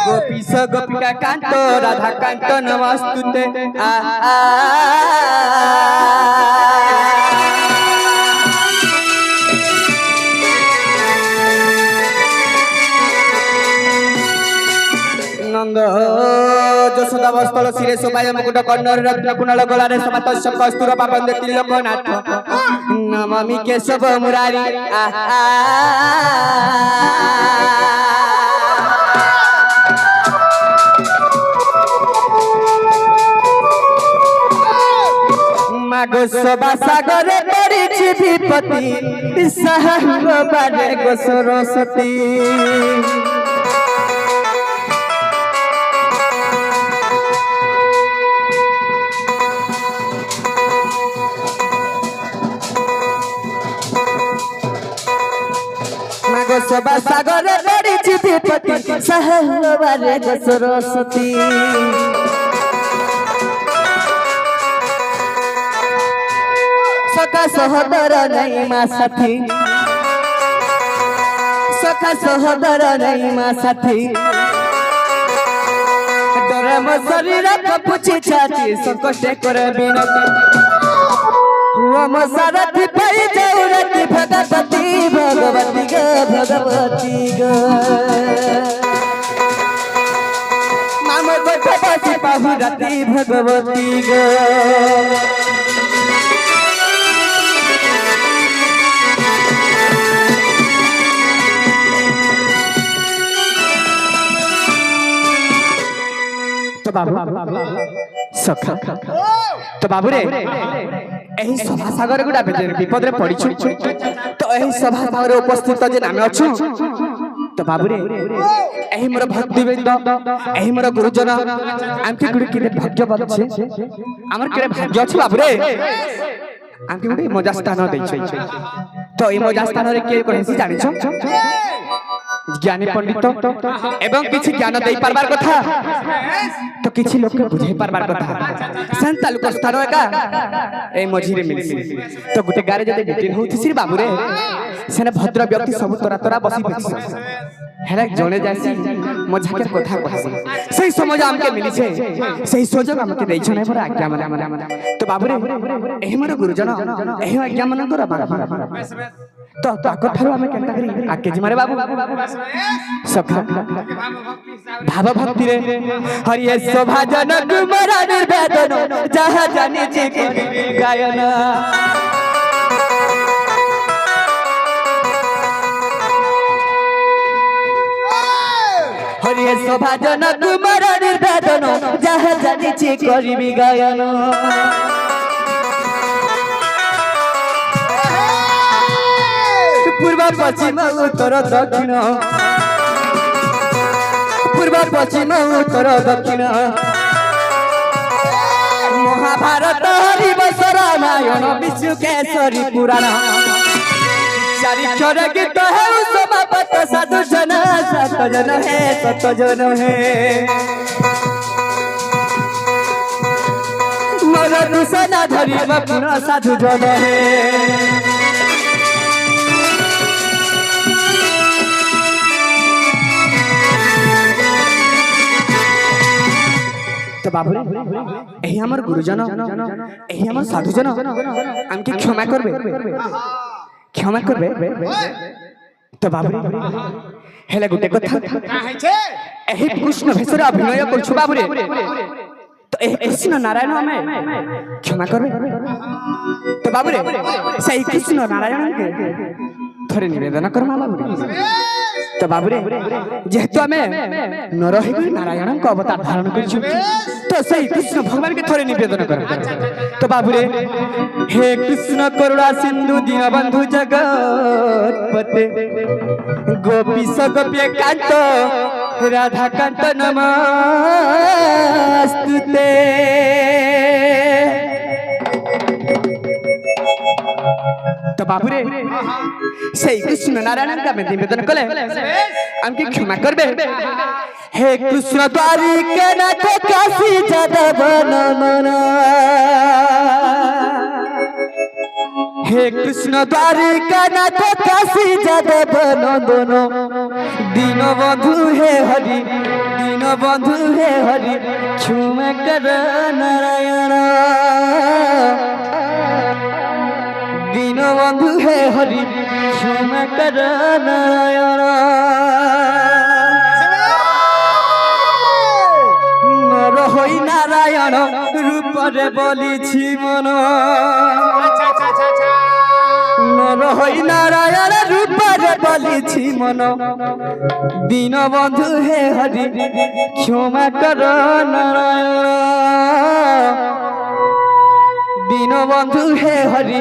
गोपीश गोपिका कांत राधा कांत नमस्तुते नंद যশোদা বস্তল শিরে শোভায় মুকুট কর্ণর রত্ন কুণ্ডল গলারে সমাতস্য কস্তুর পাবন্দে ত্রিলোকনাথ নমামি কেশব মুরারি মাগো সবা সাগরে পড়িছি বিপত্তি সাহাঙ্গ বারে গো সরস্বতী মাগো সবা সাগরে পড়িছি বিপত্তি সাহাঙ্গ বারে গো সরস্বতী सखा सहोदर नहीं माँ साथी सखा सहोदर नहीं माँ साथी डरे मो शरीर को पूछी छाती संकटे करे बिनती हुआ मो सारथी पाई जाऊ रति भगवती भगवती ग भगवती ग माम गोटे बसी पाहु रति भगवती ग सखा तो बाबू रे एही सभा सागर गुडा विपद रे पड़ी तो एही सभा सागर उपस्थित जे नामे अछु तो बाबू रे एही मोर भक्ति वृंद एही मोर गुरुजन आमके गुडी किने भाग्य बलछे हमर केरे भाग्य अछि बाबू रे आमके गुडी मजा स्थान दै छै तो ए मजा स्थान रे के कहैसी जानि छ ज्ञानी पंडित एवं किछि ज्ञान दे पारबार कथा तो किछि लोक के बुझाई पारबार कथा संत लोक स्थान एका ए मझी रे मिलसी तो गुटे गारे जदे मीटिंग होउथि श्री बाबू रे सेने भद्र व्यक्ति सब तोरा तोरा बसी बेछि हेला जने जासी मजा के कथा कहसी सही समझ हमके मिली छे सही सोजग हमके दै छने पर आज्ञा माने तो बाबू रे एही मोर गुरुजन एही आज्ञा मन तोरा तो ताको थारो हमें केनता करी आके जी मारे बाबू सखा भाव भक्ति रे हरि शोभा जनक मरा निर्वेदन जहाँ जानी जी गायन हरि शोभा जनक मरा निर्वेदन जहाँ जानी जी करिबी गायन पूर्व पश्चिम उत्तर दक्षिण पूर्व पश्चिम उत्तर दक्षिण महाभारत हरिवंश रामायण विश्व केसरी पुराण चारिक्षर गीत है समापत साधु जन सत जन है मोर दुसना धरी पुनः साधु जन है तो बाबू एही हमर गुरुजन एही हमर साधुजन हमके क्षमा करबे तो बाबू हेले गुटे कथा एही कृष्ण भेषर अभिनय करछु बाबू रे तो एही कृष्ण नारायण हमें क्षमा करबे तो बाबू रे सही कृष्ण नारायण के थोड़े निवेदन करमा बाबू तो बाबू रे जेहेतु हमें नरहि नारायण को अवतार धारण करछु तो सही कृष्ण भगवान के थोड़े निवेदन कर तो बाबू रे हे कृष्ण करुणा सिंधु दीनबंधु जगतपते गोपीश गोपी कांत राधा कांत नमस्तुते तो बाबू रे सही कृष्ण नारायण का में निवेदन कले हमके क्षमा करबे हे कृष्ण द्वारिका नाथ काशी जादव नमन हे कृष्ण द्वारिका नाथ काशी जादव नंदन दीनबंधु हे हरि दीनबंधु हे हरि क्षमा कर नारायण दीनबंधु हे हरि क्षमा कर नारायण नर होई नारायण रूप रे बोलिछि मन नर होई नारायण रूप रे बोलिछि मन दीनबंधु हे हरि क्षमा कर नारायण दीनबंधु हे हरि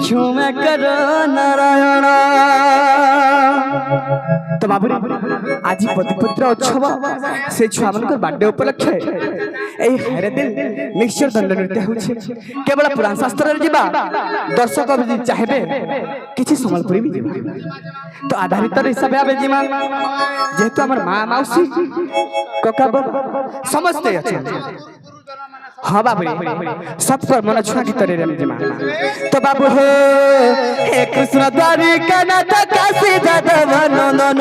क्षमा कर नारायण तो बाबू आज पतिपुत्र उत्सव से छुआ मान बर्थडे उपलक्षे एई हेरे दिन मिक्सचर दंड नृत्य होछि केवल पुराण शास्त्र रे जिबा दर्शक भी चाहेबे किछि संबलपुरी भी जिबा तो आधारित हिसाब आबे जिमा जेहेतु हमर मां मौसी कका बाबा समस्त अछि हाँ बाबू सब पर मन छुआ गीत रे जिमा तो बाबू हो हे कृष्ण द्वारिका नाथ काशी जादव नंदन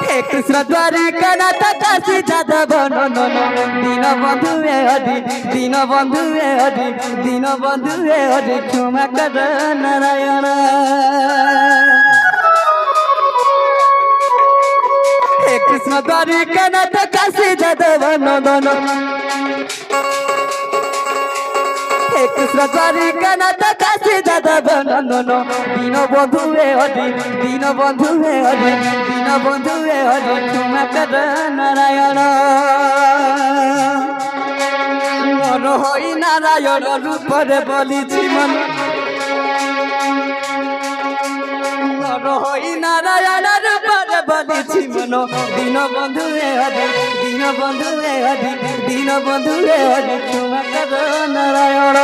हे कृष्ण द्वारिका नाथ काशी जादव नंदन दीनबंधु हे हरि दीनबंधु हे हरि दीनबंधु हे हरि क्षमा कर नारायण हे कृष्ण द्वारिका नाथ काशी जादव नंदन हे कृष्ण द्वारिका नाथ काशी जादव नंदन दीनबंधु हे हरि दीनबंधु हे हरि दीनबंधु हे हरि क्षमा कर नारायण नर होई नारायण रूप रे बोलिछि मन नर होई नारायण रूप रे बोलिछि मन दीनबंधु हे हरि दीनबंधु हे हरि दीनबंधु हे हरि क्षमा कर नारायण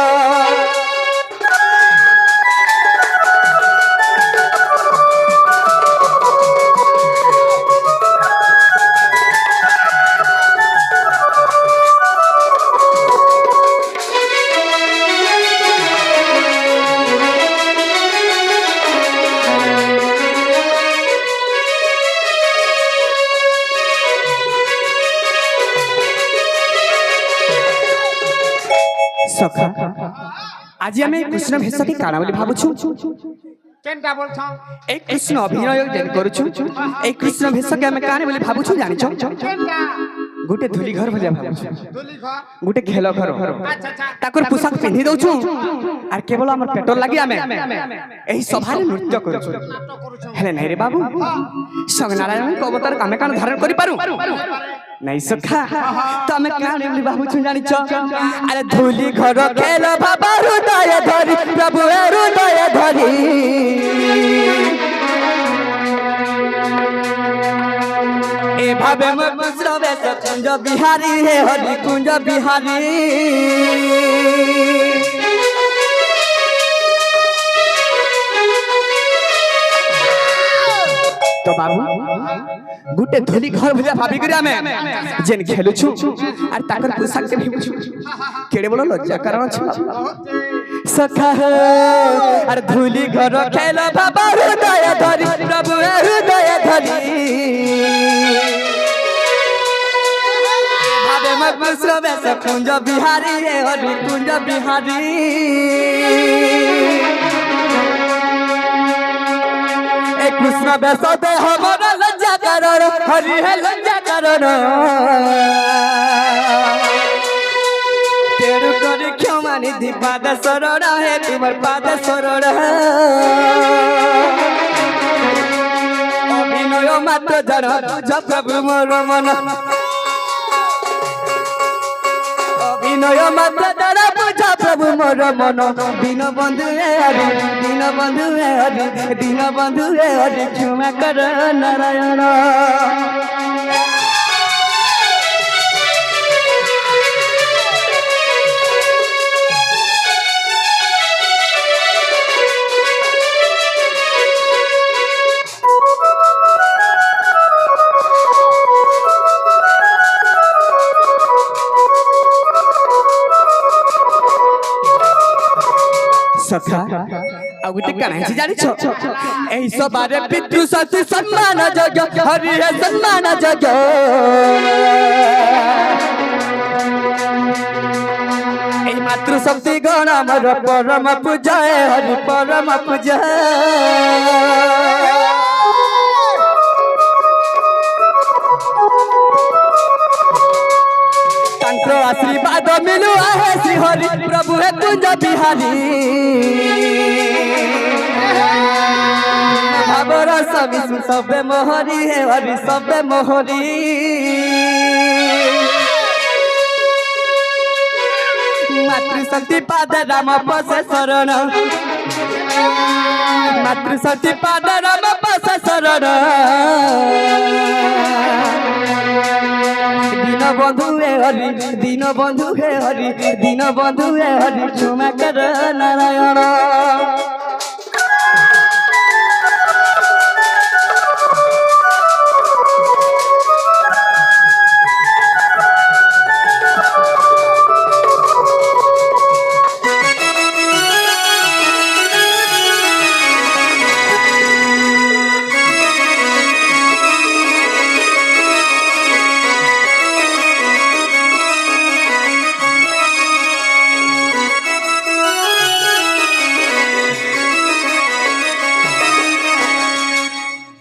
सखा आज आम कृष्ण भेष के काना बोली भाबुछु केनटा बोलछ एक कृष्ण अभिनय जेन करूछु एक कृष्ण भेष के हम काने बोली भाबुछु जानि छ केनटा गुटे धुली घर भलिया भाबुछु धुली घर गुटे खेल घर अच्छा अच्छा ताकर पोशाक पिन्हि दउछु आर केवल हमर पेट्रोल लागि आमे एही सभा रे नृत्य करूछु नाटक करूछ हेले नै रे बाबू संगनारायण को अवतार कामे कान धारण करि पारू नहीं सखा तमे काने बोली भाबुछु जानि छ अरे धुली घर खेल बाबा हृदय धरि प्रभु हृदय धरि ए भावे में मुस्रवे कुंज बिहारी हे हरि कुंज बिहारी तो बाबू गुटे धोली घर भलिया भाभी करी आमे जेन खेलुछु आर ताकर पोशाक के भी बुझु केड़े बोलो लज्जा कारण छ सखा आर धोली घर खेल बाबा हृदय धरि प्रभु हृदय धरि भावे मत मुस्रवे कुंज बिहारी हे हरि कुंज बिहारी कृष्ण बेसते हमर लज्जा करण हरि है लज्जा करण तेरु करी क्षमा निधि पाद शरण है तुमर पाद शरण अभिनय मात्र जन तुझ प्रभु मोर मन अभिनय मात्र जन तुझ प्रभु मोर मन दीनबंधु हे हरि दीनबंधु हे हरि दीनबंधु हे हरि क्षमा कर नारायण सखा ଆଉ ଗୋଟେ କାଣା ହେଇଛି ଜାଣିଛ ଏହି ସଭାରେ ପିତୃ ସତୀ ସମ୍ମାନ ଯଜ୍ଞ ହରି ହେ ସମ୍ମାନ ଯଜ୍ଞ এই মাতৃশক্তি গণ আমার পরম পূজা হরি পরম পূজা तंत्र आशीर्वाद मिलू है श्री हरि प्रभु है कुंज बिहारी भावर सभी सबे मोहरी है हरि सबे मोहरी मातृशक्ति पाद राम पसे शरण मातृशक्ति पाद राम पसे शरण दीन बंधु हे हरि दीन बंधु हे हरि दीन बंधु हे हरि क्षमा कर नारायण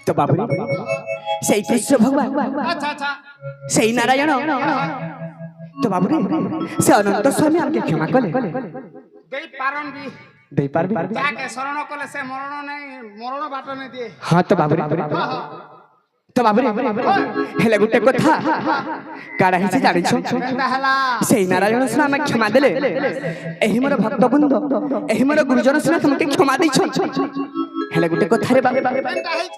तो बाबू से कृष्ण भगवान अच्छा अच्छा से नारायण तो बाबू से अनंत स्वामी हमके क्षमा कले देई पारन भी दे पार भी जाके शरण कले से मरण नहीं मरण बाट नहीं दिए हां तो बाबू तो बाबू हेले गुटे कथा काडा हिसे जानि छ केनता हला से नारायण से हम क्षमा देले एही मोर भक्त बृंद एही मोर गुरुजन से हमके क्षमा दै छ हेले गुटे कथा रे बाबू केनता है